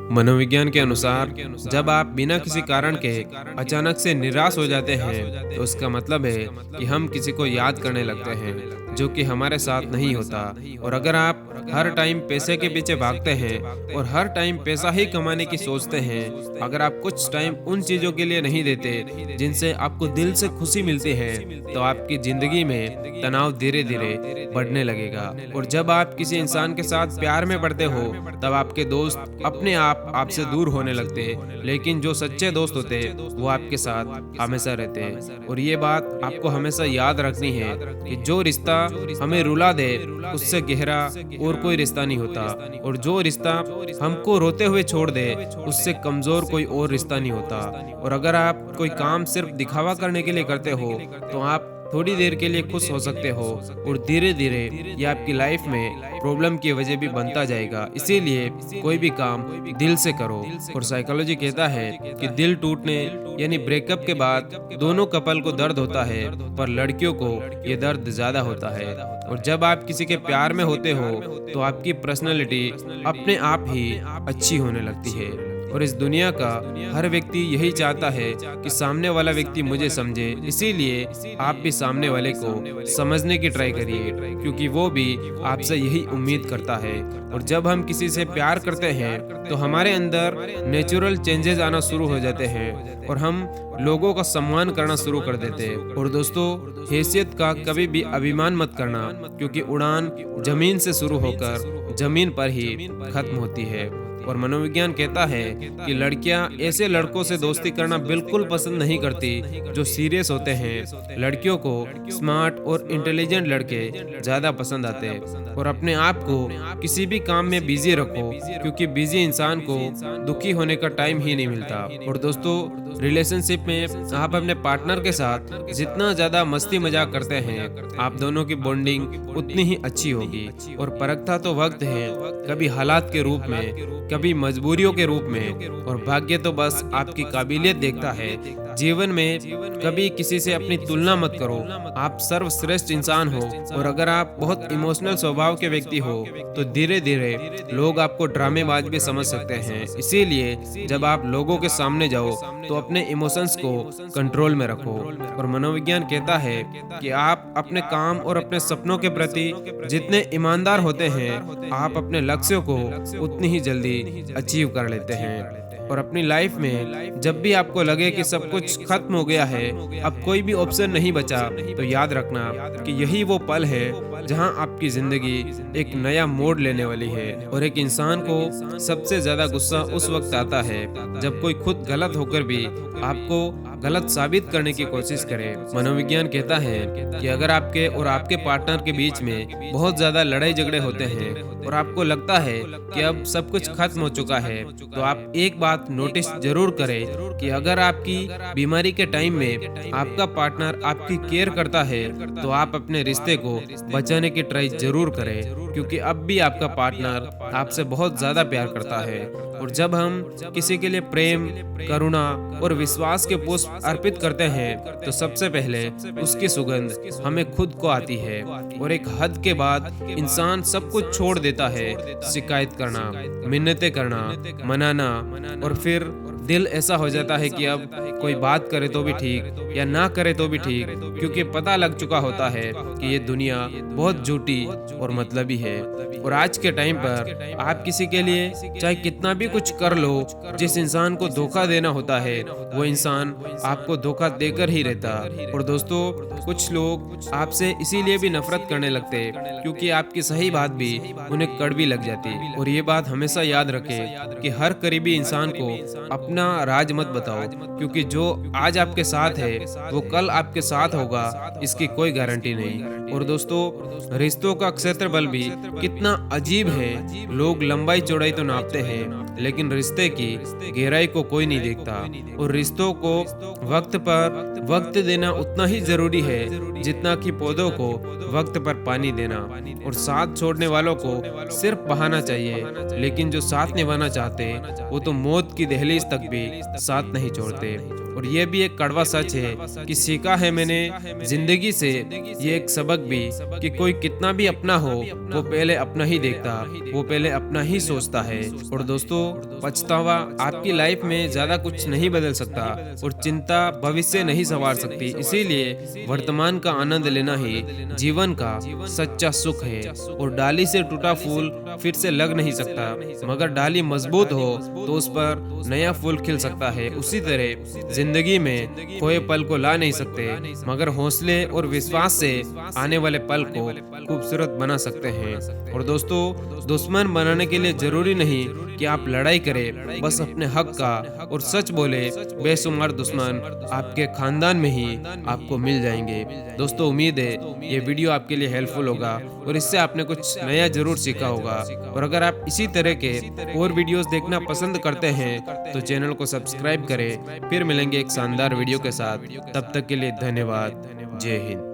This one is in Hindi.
मनोविज्ञान के अनुसार जब आप बिना किसी कारण के अचानक से निराश हो जाते हैं तो उसका मतलब है कि हम किसी को याद करने लगते हैं जो कि हमारे साथ नहीं होता। और अगर आप हर टाइम पैसे के पीछे भागते हैं और हर टाइम पैसा ही कमाने की सोचते हैं, अगर आप कुछ टाइम उन चीज़ों के लिए नहीं देते जिनसे आपको दिल से खुशी मिलती है, तो आपकी ज़िंदगी में तनाव धीरे धीरे बढ़ने लगेगा। और जब आप किसी इंसान के साथ प्यार में पड़ते हो तब आपके दोस्त अपने आप आपसे दूर होने लगते हैं, लेकिन जो सच्चे दोस्त होते हैं वो आपके साथ हमेशा रहते हैं। और ये बात आपको हमेशा याद रखनी है कि जो रिश्ता हमें रुला दे उससे गहरा और कोई रिश्ता नहीं होता, और जो रिश्ता हमको रोते हुए छोड़ दे उससे कमजोर कोई और रिश्ता नहीं होता। और अगर आप कोई काम सिर्फ दिखावा करने के लिए करते हो तो आप थोड़ी देर के लिए खुश हो सकते हो, और धीरे धीरे ये आपकी लाइफ में प्रॉब्लम की वजह भी बनता जाएगा। इसीलिए कोई भी काम दिल से करो। और साइकोलॉजी कहता है कि दिल टूटने यानी ब्रेकअप के बाद दोनों कपल को दर्द होता है, पर लड़कियों को ये दर्द ज्यादा होता है। और जब आप किसी के प्यार में होते हो तो आपकी पर्सनैलिटी अपने आप ही अच्छी होने लगती है। और इस दुनिया का हर व्यक्ति यही चाहता है कि सामने वाला व्यक्ति मुझे समझे, इसीलिए आप भी सामने वाले को समझने की ट्राई करिए, क्योंकि वो भी आपसे यही उम्मीद करता है। और जब हम किसी से प्यार करते हैं तो हमारे अंदर नेचुरल चेंजेस आना शुरू हो जाते हैं और हम लोगों का सम्मान करना शुरू कर देते हैं। और दोस्तों, हैसियत का कभी भी अभिमान मत करना, क्योंकि उड़ान जमीन से शुरू होकर जमीन पर ही खत्म होती है। और मनोविज्ञान कहता है कि लड़कियां ऐसे लड़कों से दोस्ती करना बिल्कुल पसंद नहीं करती जो सीरियस होते हैं। लड़कियों को स्मार्ट और इंटेलिजेंट लड़के ज्यादा पसंद आते हैं। और अपने आप को किसी भी काम में बिजी रखो, क्योंकि बिजी इंसान को दुखी होने का टाइम ही नहीं मिलता। और दोस्तों, रिलेशनशिप में आप अपने पार्टनर के साथ जितना ज्यादा मस्ती मजाक करते हैं, आप दोनों की बॉन्डिंग उतनी ही अच्छी होगी। और परखता तो वक्त है, कभी हालात के रूप में, कभी मजबूरियों के रूप में, और भाग्य तो बस आपकी काबिलियत देखता है। जीवन में कभी किसी से अपनी तुलना मत करो, आप सर्वश्रेष्ठ इंसान हो। और अगर आप बहुत इमोशनल स्वभाव के व्यक्ति हो तो धीरे धीरे लोग आपको ड्रामेबाज भी समझ सकते हैं। इसीलिए जब आप लोगों के सामने जाओ तो अपने इमोशंस को कंट्रोल में रखो। और मनोविज्ञान कहता है कि आप अपने काम और अपने सपनों के प्रति जितने ईमानदार होते हैं, आप अपने लक्ष्यों को उतनी ही जल्दी अचीव कर लेते हैं। और अपनी लाइफ में जब भी आपको लगे कि सब कुछ खत्म हो गया है, अब कोई भी ऑप्शन नहीं बचा, तो याद रखना कि यही वो पल है जहां आपकी जिंदगी एक नया मोड़ लेने वाली है। और एक इंसान को सबसे ज्यादा गुस्सा उस वक्त आता है जब कोई खुद गलत होकर भी आपको गलत साबित करने की कोशिश करे। मनोविज्ञान कहता है कि अगर आपके और आपके पार्टनर के बीच में बहुत ज्यादा लड़ाई झगड़े होते हैं और आपको लगता है कि अब सब कुछ खत्म हो चुका है, तो आप एक बात नोटिस जरूर करें कि अगर आपकी बीमारी के टाइम में आपका पार्टनर आपकी केयर करता है तो आप अपने रिश्ते को बचाने की ट्राई जरूर करें, क्योंकि अब भी आपका पार्टनर आपसे बहुत ज्यादा प्यार करता है। और जब हम किसी के लिए प्रेम, करुणा और विश्वास के पुष्प अर्पित करते हैं तो सबसे पहले उसकी सुगंध हमें खुद को आती है। और एक हद के बाद इंसान सब कुछ छोड़ देता है, शिकायत करना, मिन्नतें करना, मनाना, और फिर दिल ऐसा हो जाता है कि अब कोई बात करे तो भी ठीक या ना करे तो भी ठीक, क्योंकि पता लग चुका होता है कि ये दुनिया बहुत झूठी और मतलबी है। और आज के टाइम पर आप किसी के लिए चाहे कितना भी कुछ कर लो, जिस इंसान को धोखा देना होता है वो इंसान आपको धोखा देकर ही रहता। और दोस्तों, कुछ लोग आपसे इसीलिए भी नफरत करने लगते क्योंकि आपकी सही बात भी उन्हें कड़वी लग जाती। और ये बात हमेशा याद रखें कि हर करीबी इंसान को अपना राज मत बताओ, क्योंकि जो आज आपके साथ है वो कल आपके साथ होगा, इसकी कोई गारंटी नहीं। और दोस्तों, रिश्तों का क्षेत्र बल भी कितना अजीब है। लोग लंबाई चौड़ाई तो नापते हैं, लेकिन रिश्ते की गहराई को कोई नहीं देखता। और रिश्तों को वक्त पर वक्त देना उतना ही जरूरी है जितना कि पौधों को वक्त पर पानी देना। और साथ छोड़ने वालों को सिर्फ बहाना चाहिए, लेकिन जो साथ निभाना चाहते वो तो मौत की दहलीज तक भी साथ नहीं छोड़ते। और ये भी एक कड़वा सच है कि सीखा है मैंने जिंदगी से ये एक सबक भी कि कोई कितना भी अपना हो वो पहले अपना ही देखता, वो पहले अपना ही सोचता है। और दोस्तों, पछतावा आपकी लाइफ में ज्यादा कुछ नहीं बदल सकता और चिंता भविष्य नहीं संवार सकती। इसीलिए वर्तमान का आनंद लेना ही जीवन का सच्चा सुख है। और डाली से टूटा फूल फिर से लग नहीं सकता, मगर डाली मजबूत हो तो उस पर नया फूल खिल सकता है। उसी तरह जिंदगी में खोए पल को ला नहीं सकते, मगर हौसले और विश्वास से आने वाले पल को खूबसूरत बना सकते हैं। और दोस्तों, दुश्मन बनाने के लिए जरूरी नहीं कि आप लड़ाई करें, बस अपने हक का और सच बोले। बेशुमार दुश्मन आपके खानदान में ही आपको मिल जाएंगे। दोस्तों, उम्मीद है ये वीडियो आपके लिए हेल्पफुल होगा और इससे आपने कुछ नया जरूर सीखा होगा। और अगर आप इसी तरह के और वीडियोस देखना पसंद करते हैं तो चैनल को सब्सक्राइब करें। फिर मिलेंगे एक शानदार वीडियो के साथ, तब तक के लिए धन्यवाद। जय हिंद।